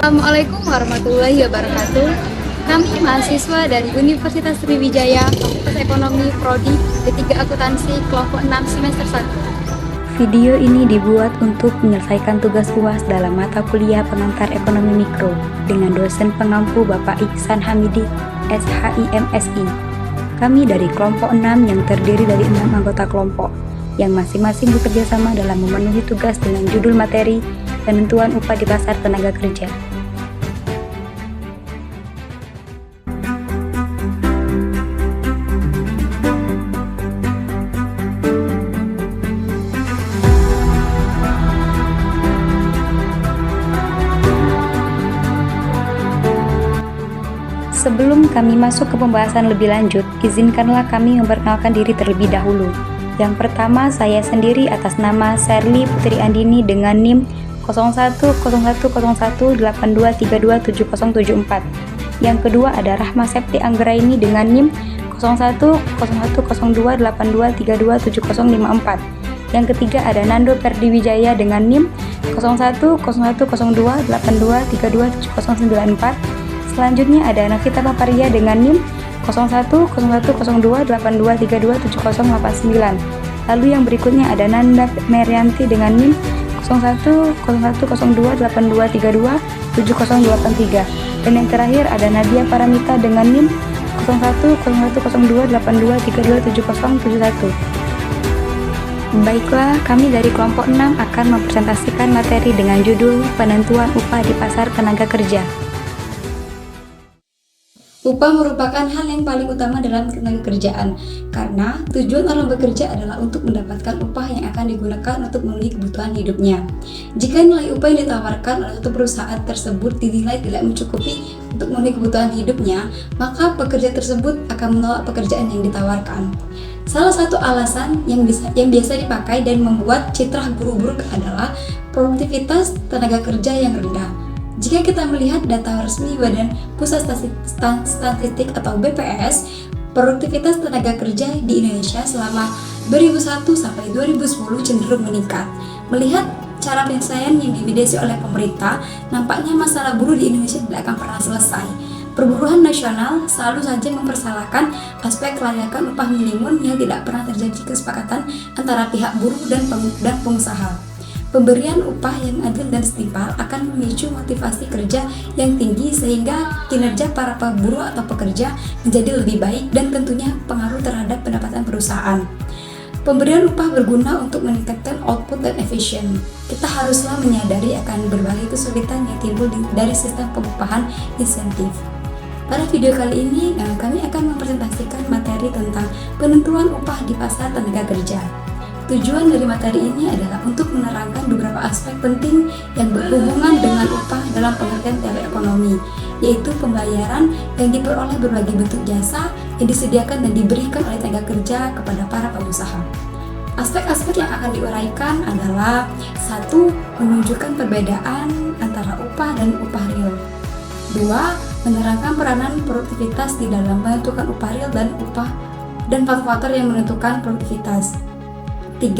Assalamualaikum warahmatullahi wabarakatuh. Kami mahasiswa dari Universitas Sriwijaya, Fakultas Ekonomi, Prodi D3 Akuntansi, kelompok 6 semester 1. Video ini dibuat untuk menyelesaikan tugas UAS dalam mata kuliah pengantar ekonomi mikro dengan dosen pengampu Bapak Ihsan Hamidi, SHIMSI. Kami dari kelompok 6 yang terdiri dari 6 anggota kelompok yang masing-masing bekerja sama dalam memenuhi tugas dengan judul materi penentuan upah di pasar tenaga kerja. Sebelum kami masuk ke pembahasan lebih lanjut, izinkanlah kami memperkenalkan diri terlebih dahulu. Yang pertama, saya sendiri atas nama Sherly Putri Andini dengan NIM 01010182327074. Yang kedua ada Rahma Septi Anggraini dengan NIM 01010282327054. Yang ketiga ada Nando Perdiwijaya dengan NIM 01010282327094. Selanjutnya ada Navita Paparia dengan NIM 01010282327089. Lalu yang berikutnya ada Nanda Merianti dengan NIM 01010282327083. Dan yang terakhir ada Nadia Paramita dengan NIM 01010282327071. Baiklah, kami dari kelompok 6 akan mempresentasikan materi dengan judul penentuan upah di pasar tenaga kerja. Upah merupakan hal yang paling utama dalam tenaga kerjaan, karena tujuan orang bekerja adalah untuk mendapatkan upah yang akan digunakan untuk memenuhi kebutuhan hidupnya. Jika nilai upah yang ditawarkan oleh suatu perusahaan tersebut dinilai tidak mencukupi untuk memenuhi kebutuhan hidupnya, maka pekerja tersebut akan menolak pekerjaan yang ditawarkan. Salah satu alasan yang biasa dipakai dan membuat citra buruk adalah produktivitas tenaga kerja yang rendah. Jika kita melihat data resmi Badan Pusat Statistik atau BPS, produktivitas tenaga kerja di Indonesia selama 2001 sampai 2010 cenderung meningkat. Melihat cara penyelesaian yang dimediasi oleh pemerintah, nampaknya masalah buruh di Indonesia tidak akan pernah selesai. Perburuhan nasional selalu saja mempersalahkan aspek kelayakan upah minimum yang tidak pernah terjadi kesepakatan antara pihak buruh dan pengusaha. Pemberian upah yang adil dan setimpal akan memicu motivasi kerja yang tinggi sehingga kinerja para buruh atau pekerja menjadi lebih baik dan tentunya pengaruh terhadap pendapatan perusahaan. Pemberian upah berguna untuk meningkatkan output dan efisien. Kita haruslah menyadari akan berbagai kesulitan yang timbul dari sistem pengupahan insentif. Pada video kali ini, kami akan mempresentasikan materi tentang penentuan upah di pasar tenaga kerja. Tujuan dari materi ini adalah untuk menerangkan beberapa aspek penting yang berhubungan dengan upah dalam pengertian teori ekonomi, yaitu pembayaran yang diperoleh berbagai bentuk jasa yang disediakan dan diberikan oleh tenaga kerja kepada para pengusaha. Aspek-aspek yang akan diuraikan adalah 1. Menunjukkan perbedaan antara upah dan upah real. 2. Menerangkan peranan produktivitas di dalam menentukan upah real dan faktor-faktor yang menentukan produktivitas. 3.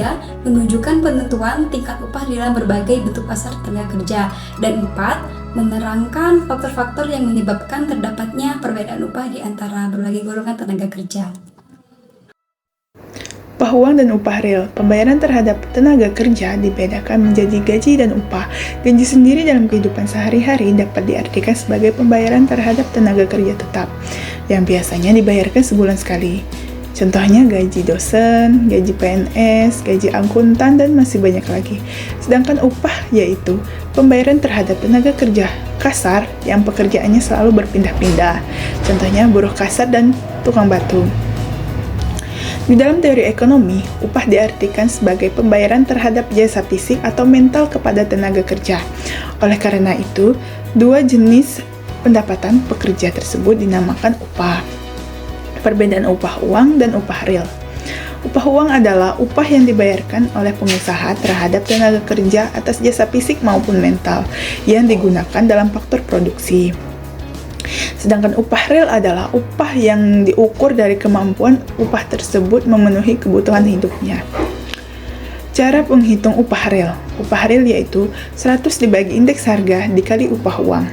Menunjukkan penentuan tingkat upah dalam berbagai bentuk pasar tenaga kerja. Dan 4. Menerangkan faktor-faktor yang menyebabkan terdapatnya perbedaan upah di antara berbagai golongan tenaga kerja. Upah uang dan upah real. Pembayaran terhadap tenaga kerja dibedakan menjadi gaji dan upah. Gaji sendiri dalam kehidupan sehari-hari dapat diartikan sebagai pembayaran terhadap tenaga kerja tetap, yang biasanya dibayarkan sebulan sekali. Contohnya gaji dosen, gaji PNS, gaji akuntan, dan masih banyak lagi. Sedangkan upah yaitu pembayaran terhadap tenaga kerja kasar yang pekerjaannya selalu berpindah-pindah. Contohnya buruh kasar dan tukang batu. Di dalam teori ekonomi, upah diartikan sebagai pembayaran terhadap jasa fisik atau mental kepada tenaga kerja. Oleh karena itu, dua jenis pendapatan pekerja tersebut dinamakan upah. Perbedaan upah uang dan upah real. Upah uang adalah upah yang dibayarkan oleh pengusaha terhadap tenaga kerja atas jasa fisik maupun mental yang digunakan dalam faktor produksi. Sedangkan upah real adalah upah yang diukur dari kemampuan upah tersebut memenuhi kebutuhan hidupnya. Cara penghitung upah real. Upah real yaitu 100 dibagi indeks harga dikali upah uang.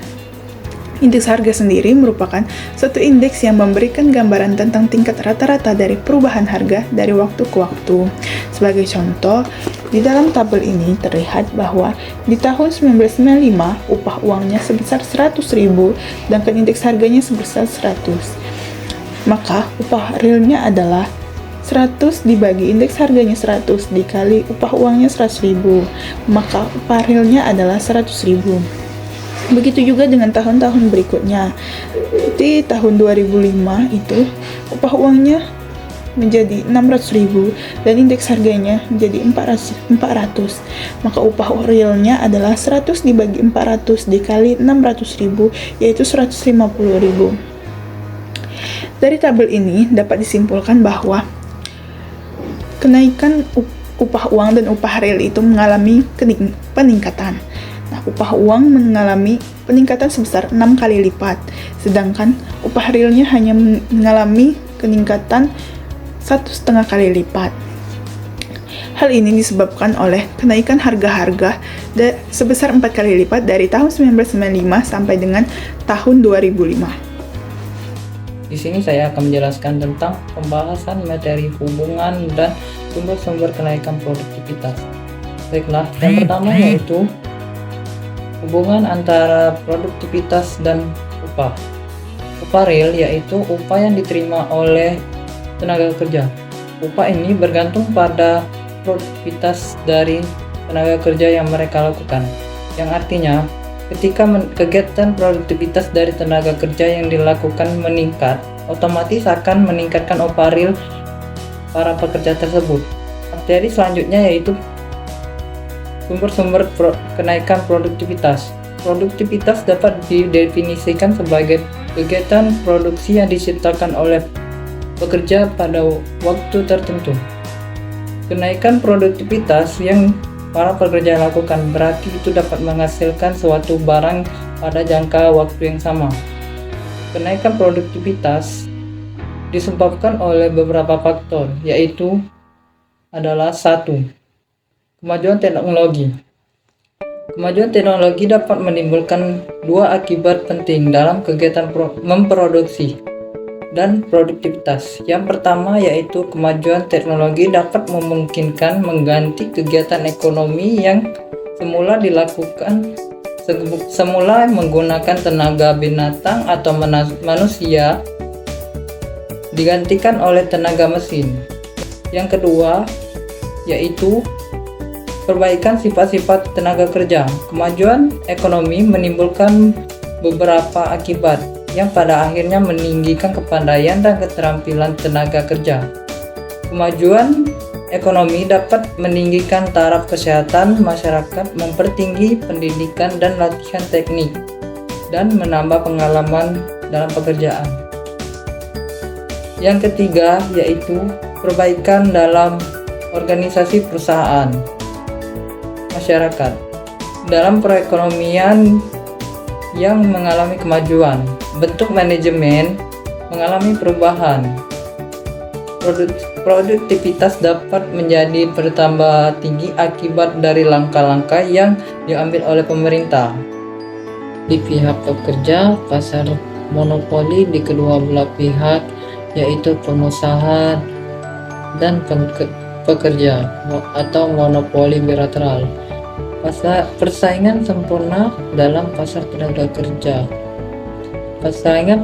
Indeks harga sendiri merupakan suatu indeks yang memberikan gambaran tentang tingkat rata-rata dari perubahan harga dari waktu ke waktu. Sebagai contoh, di dalam tabel ini terlihat bahwa di tahun 1995 upah uangnya sebesar 100.000 sedangkan indeks harganya sebesar 100. Maka upah realnya adalah 100 dibagi indeks harganya 100 dikali upah uangnya 100.000, maka upah realnya adalah 100.000. Begitu juga dengan tahun-tahun berikutnya. Di tahun 2005 itu upah uangnya menjadi 600.000 dan indeks harganya menjadi 400. Maka upah realnya adalah 100 dibagi 400 dikali 600.000 yaitu 150.000. Dari tabel ini dapat disimpulkan bahwa kenaikan upah uang dan upah real itu mengalami peningkatan. Nah, upah uang mengalami peningkatan sebesar 6 kali lipat, sedangkan upah realnya hanya mengalami peningkatan 1,5 kali lipat. Hal ini disebabkan oleh kenaikan harga-harga sebesar 4 kali lipat dari tahun 1995 sampai dengan tahun 2005. Di sini saya akan menjelaskan tentang pembahasan materi hubungan dan sumber-sumber kenaikan produktivitas. Baiklah, yang pertama yaitu hubungan antara produktivitas dan upah. Upah real yaitu upah yang diterima oleh tenaga kerja. Upah ini bergantung pada produktivitas dari tenaga kerja yang mereka lakukan. Yang artinya, ketika kegiatan produktivitas dari tenaga kerja yang dilakukan meningkat, otomatis akan meningkatkan upah real para pekerja tersebut. Materi selanjutnya yaitu sumber-sumber kenaikan produktivitas. Produktivitas dapat didefinisikan sebagai kegiatan produksi yang diciptakan oleh pekerja pada waktu tertentu. Kenaikan produktivitas yang para pekerja lakukan berarti itu dapat menghasilkan suatu barang pada jangka waktu yang sama. Kenaikan produktivitas disebabkan oleh beberapa faktor, yaitu adalah 1. Kemajuan teknologi. Kemajuan teknologi dapat menimbulkan dua akibat penting dalam kegiatan memproduksi dan produktivitas. Yang pertama yaitu kemajuan teknologi dapat memungkinkan mengganti kegiatan ekonomi yang semula menggunakan tenaga binatang atau manusia digantikan oleh tenaga mesin. Yang kedua yaitu perbaikan sifat-sifat tenaga kerja. Kemajuan ekonomi menimbulkan beberapa akibat yang pada akhirnya meninggikan kepandaian dan keterampilan tenaga kerja. Kemajuan ekonomi dapat meninggikan taraf kesehatan masyarakat, mempertinggi pendidikan dan latihan teknik, dan menambah pengalaman dalam pekerjaan. Yang ketiga yaitu perbaikan dalam organisasi perusahaan masyarakat. Dalam perekonomian yang mengalami kemajuan, bentuk manajemen mengalami perubahan. Produktivitas dapat menjadi bertambah tinggi akibat dari langkah-langkah yang diambil oleh pemerintah. Di pihak pekerja, pasar monopoli di kedua belah pihak, yaitu pengusaha dan pekerja atau monopoli bilateral. Persaingan sempurna dalam pasar tenaga kerja. Persaingan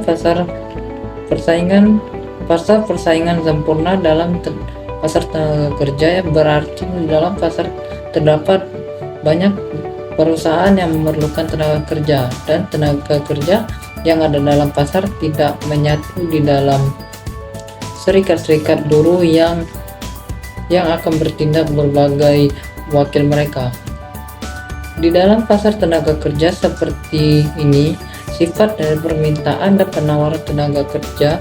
sempurna dalam pasar tenaga kerja berarti dalam pasar terdapat banyak perusahaan yang memerlukan tenaga kerja dan tenaga kerja yang ada dalam pasar tidak menyatu di dalam serikat-serikat buruh yang akan bertindak berbagai wakil mereka. Di dalam pasar tenaga kerja seperti ini, sifat dari permintaan dan penawaran tenaga kerja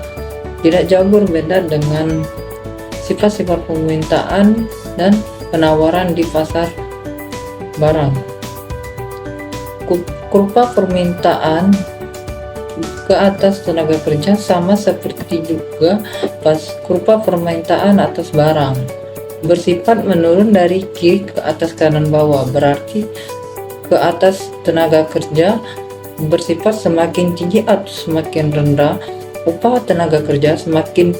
tidak jauh berbeda dengan sifat-sifat permintaan dan penawaran di pasar barang. Kurva permintaan ke atas tenaga kerja sama seperti juga kurva permintaan atas barang. bersifat menurun dari kiri ke atas kanan bawah, berarti ke atas tenaga kerja bersifat semakin tinggi atau semakin rendah, upah tenaga kerja semakin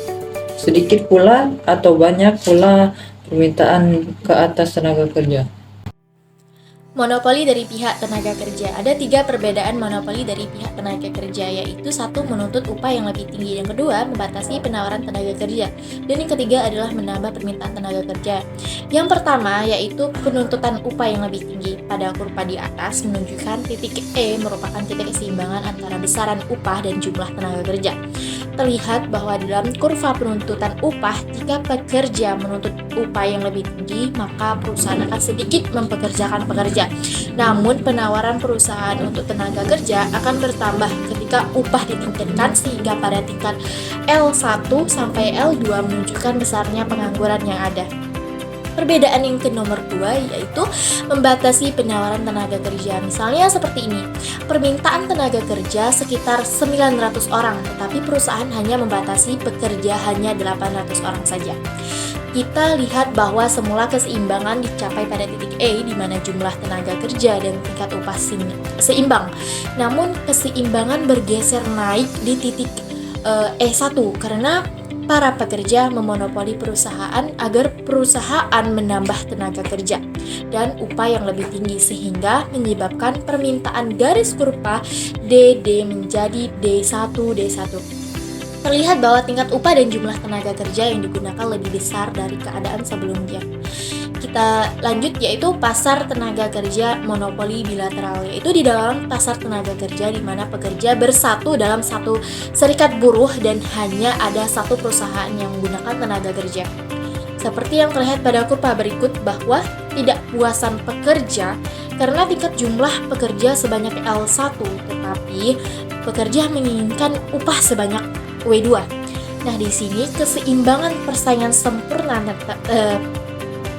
sedikit pula atau banyak pula permintaan ke atas tenaga kerja. Monopoli dari pihak tenaga kerja. Ada 3 perbedaan monopoli dari pihak tenaga kerja, yaitu 1. Menuntut upah yang lebih tinggi, yang kedua membatasi penawaran tenaga kerja, dan yang ketiga adalah menambah permintaan tenaga kerja. Yang pertama yaitu penuntutan upah yang lebih tinggi. Pada kurva di atas menunjukkan titik E merupakan titik keseimbangan antara besaran upah dan jumlah tenaga kerja. Terlihat bahwa dalam kurva penuntutan upah, jika pekerja menuntut upah yang lebih tinggi, maka perusahaan akan sedikit mempekerjakan pekerja. Namun penawaran perusahaan untuk tenaga kerja akan bertambah ketika upah ditingkatkan, sehingga pada tingkat L1 sampai L2 menunjukkan besarnya pengangguran yang ada. Perbedaan yang ke nomor 2 yaitu membatasi penawaran tenaga kerja. Misalnya seperti ini, permintaan tenaga kerja sekitar 900 orang, tetapi perusahaan hanya membatasi pekerja hanya 800 orang saja. Kita lihat bahwa semula keseimbangan dicapai pada titik E, di mana jumlah tenaga kerja dan tingkat upah seimbang. Namun keseimbangan bergeser naik di titik E1 karena para pekerja memonopoli perusahaan agar perusahaan menambah tenaga kerja dan upah yang lebih tinggi, sehingga menyebabkan permintaan garis kurva DD menjadi D1. Terlihat bahwa tingkat upah dan jumlah tenaga kerja yang digunakan lebih besar dari keadaan sebelumnya. Kita lanjut, yaitu pasar tenaga kerja monopoli bilateral, yaitu di dalam pasar tenaga kerja di mana pekerja bersatu dalam satu serikat buruh dan hanya ada satu perusahaan yang menggunakan tenaga kerja. Seperti yang terlihat pada kurva berikut, bahwa tidak puasan pekerja karena tingkat jumlah pekerja sebanyak L1, tetapi pekerja menginginkan upah sebanyak W2. Nah, di sini keseimbangan persaingan sempurna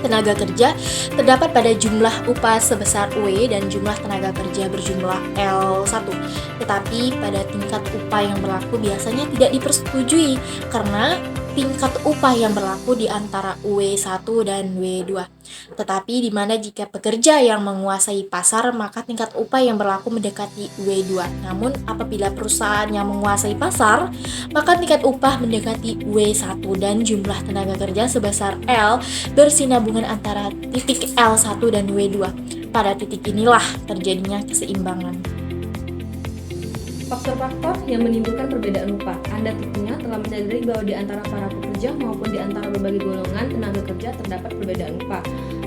tenaga kerja terdapat pada jumlah upah sebesar W dan jumlah tenaga kerja berjumlah L1. Tetapi pada tingkat upah yang berlaku biasanya tidak dipersetujui karena tingkat upah yang berlaku di antara W1 dan W2. Tetapi di mana jika pekerja yang menguasai pasar, maka tingkat upah yang berlaku mendekati W2. Namun apabila perusahaan yang menguasai pasar, maka tingkat upah mendekati W1 dan jumlah tenaga kerja sebesar L bersinambungan antara titik L1 dan W2. Pada titik inilah terjadinya keseimbangan. Faktor-faktor yang menimbulkan perbedaan upah. Anda tentunya telah menyadari bahwa di antara para pekerja maupun di antara berbagai golongan tenaga kerja terdapat perbedaan upah.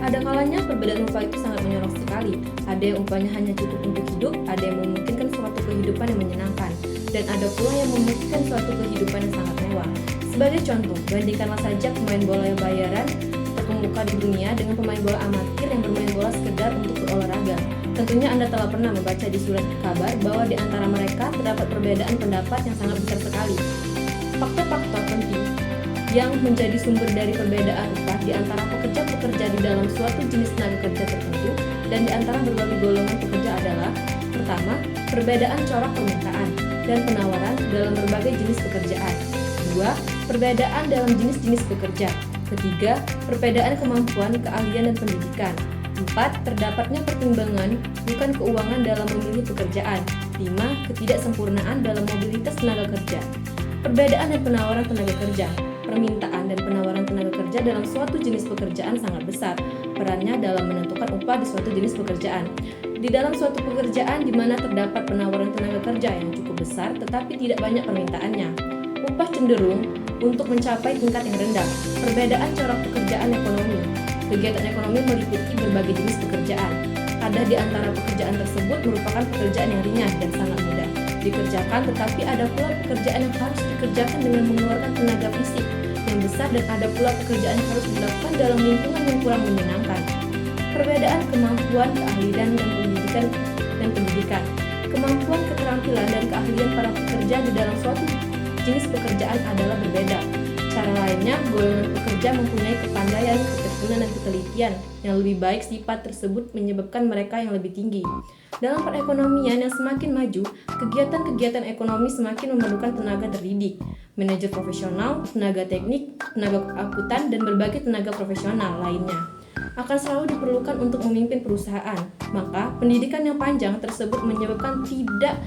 Ada kalanya perbedaan upah itu sangat menyorok sekali. Ada yang upahnya hanya cukup untuk hidup, ada yang memungkinkan suatu kehidupan yang menyenangkan, dan ada pula yang memungkinkan suatu kehidupan yang sangat mewah. Sebagai contoh, bandingkanlah saja pemain bola yang bayaran terkemuka di dunia dengan pemain bola amatir yang bermain bola sekedar untuk berolahraga. Tentunya Anda telah pernah membaca di surat kabar bahwa di antara mereka terdapat perbedaan pendapat yang sangat besar sekali. Faktor-faktor penting yang menjadi sumber dari perbedaan upah di antara pekerja-pekerja di dalam suatu jenis tenaga kerja tertentu dan di antara berbagai golongan pekerja adalah: pertama, perbedaan corak permintaan dan penawaran dalam berbagai jenis pekerjaan. Dua, perbedaan dalam jenis-jenis pekerja. Ketiga, perbedaan kemampuan, keahlian, dan pendidikan. 4. Terdapatnya pertimbangan bukan keuangan dalam memilih pekerjaan. 5. Ketidaksempurnaan dalam mobilitas tenaga kerja. Perbedaan dan penawaran tenaga kerja. Permintaan dan penawaran tenaga kerja dalam suatu jenis pekerjaan sangat besar perannya dalam menentukan upah di suatu jenis pekerjaan. Di dalam suatu pekerjaan di mana terdapat penawaran tenaga kerja yang cukup besar tetapi tidak banyak permintaannya, upah cenderung untuk mencapai tingkat yang rendah. Perbedaan corak pekerjaan ekonomi. Kegiatan ekonomi meliputi berbagai jenis pekerjaan. Ada di antara pekerjaan tersebut merupakan pekerjaan yang ringan dan sangat mudah dikerjakan, tetapi ada pula pekerjaan yang harus dikerjakan dengan mengeluarkan tenaga fisik yang besar, dan ada pula pekerjaan yang harus dilakukan dalam lingkungan yang kurang menyenangkan. Perbedaan kemampuan, keahlian, dan pendidikan. Kemampuan, keterampilan, dan keahlian para pekerja di dalam suatu jenis pekerjaan adalah berbeda. Cara lainnya, golongan pekerja mempunyai kepandaian, ketekunan, dan ketelitian yang lebih baik. Sifat tersebut menyebabkan mereka yang lebih tinggi. Dalam perekonomian yang semakin maju, kegiatan-kegiatan ekonomi semakin memerlukan tenaga terdidik, manajer profesional, tenaga teknik, tenaga akuntan, dan berbagai tenaga profesional lainnya akan selalu diperlukan untuk memimpin perusahaan. Maka, pendidikan yang panjang tersebut menyebabkan tidak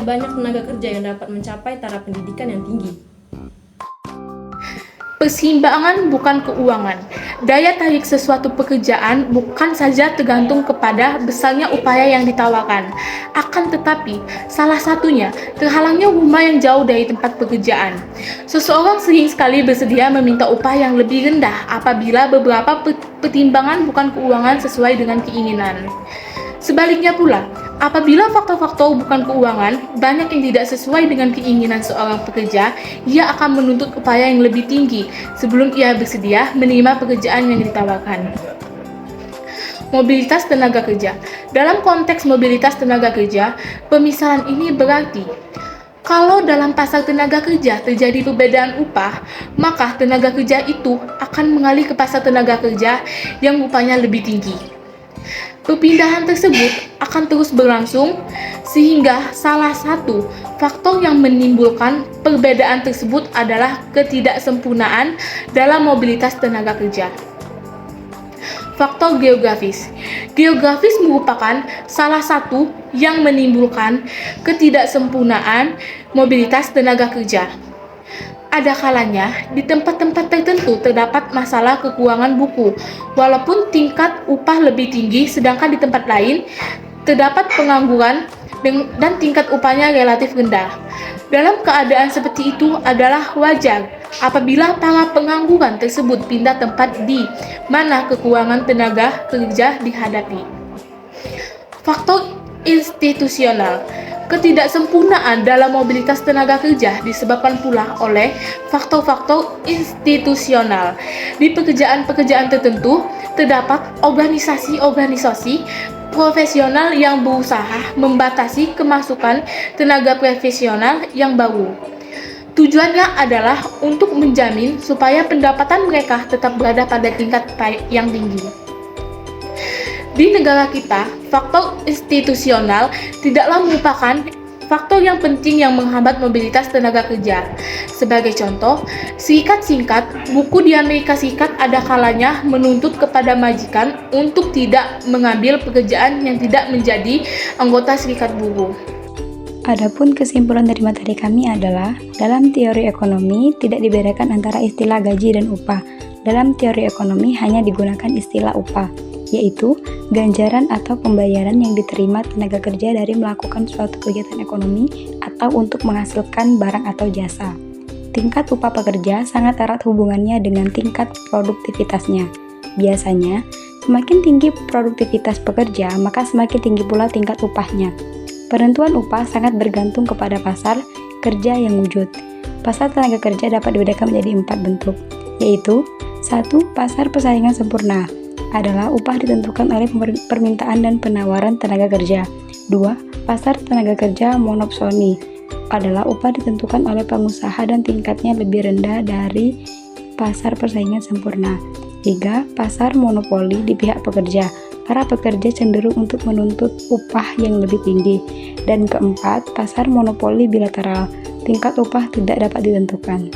banyak tenaga kerja yang dapat mencapai taraf pendidikan yang tinggi. Persimbangan bukan keuangan. Daya tarik sesuatu pekerjaan bukan saja tergantung kepada besarnya upaya yang ditawarkan. Akan tetapi, salah satunya terhalangnya rumah yang jauh dari tempat pekerjaan. Seseorang sering sekali bersedia meminta upah yang lebih rendah apabila beberapa pertimbangan bukan keuangan sesuai dengan keinginan. Sebaliknya pula, apabila faktor-faktor bukan keuangan banyak yang tidak sesuai dengan keinginan seorang pekerja, ia akan menuntut upaya yang lebih tinggi sebelum ia bersedia menerima pekerjaan yang ditawarkan. Mobilitas tenaga kerja. Dalam konteks mobilitas tenaga kerja, pemisahan ini berarti kalau dalam pasar tenaga kerja terjadi perbedaan upah, maka tenaga kerja itu akan mengalih ke pasar tenaga kerja yang upahnya lebih tinggi. Perpindahan tersebut akan terus berlangsung sehingga salah satu faktor yang menimbulkan perbedaan tersebut adalah ketidaksempurnaan dalam mobilitas tenaga kerja. Faktor geografis. Geografis merupakan salah satu yang menimbulkan ketidaksempurnaan mobilitas tenaga kerja. Ada kalanya di tempat-tempat tertentu terdapat masalah kekurangan buku, walaupun tingkat upah lebih tinggi, sedangkan di tempat lain terdapat pengangguran dan tingkat upahnya relatif rendah. Dalam keadaan seperti itu adalah wajar apabila para pengangguran tersebut pindah tempat di mana kekurangan tenaga kerja dihadapi. Faktor institusional. Ketidaksempurnaan dalam mobilitas tenaga kerja disebabkan pula oleh faktor-faktor institusional. Di pekerjaan-pekerjaan tertentu, terdapat organisasi-organisasi profesional yang berusaha membatasi kemasukan tenaga profesional yang baru. Tujuannya adalah untuk menjamin supaya pendapatan mereka tetap berada pada tingkat yang tinggi. Di negara kita, faktor institusional tidaklah merupakan faktor yang penting yang menghambat mobilitas tenaga kerja. Sebagai contoh, serikat singkat buku di Amerika Serikat ada kalanya menuntut kepada majikan untuk tidak mengambil pekerjaan yang tidak menjadi anggota serikat buruh. Adapun kesimpulan dari materi kami adalah, dalam teori ekonomi tidak dibedakan antara istilah gaji dan upah. Dalam teori ekonomi hanya digunakan istilah upah, yaitu ganjaran atau pembayaran yang diterima tenaga kerja dari melakukan suatu kegiatan ekonomi atau untuk menghasilkan barang atau jasa. Tingkat upah pekerja sangat erat hubungannya dengan tingkat produktivitasnya. Biasanya, semakin tinggi produktivitas pekerja, maka semakin tinggi pula tingkat upahnya. Penentuan upah sangat bergantung kepada pasar kerja yang wujud. Pasar tenaga kerja dapat dibedakan menjadi 4 bentuk, yaitu 1. Pasar persaingan sempurna adalah upah ditentukan oleh permintaan dan penawaran tenaga kerja. 2. Pasar tenaga kerja monopsoni adalah upah ditentukan oleh pengusaha dan tingkatnya lebih rendah dari pasar persaingan sempurna. 3. Pasar monopoli di pihak pekerja. Para pekerja cenderung untuk menuntut upah yang lebih tinggi. Dan keempat, pasar monopoli bilateral. Tingkat upah tidak dapat ditentukan.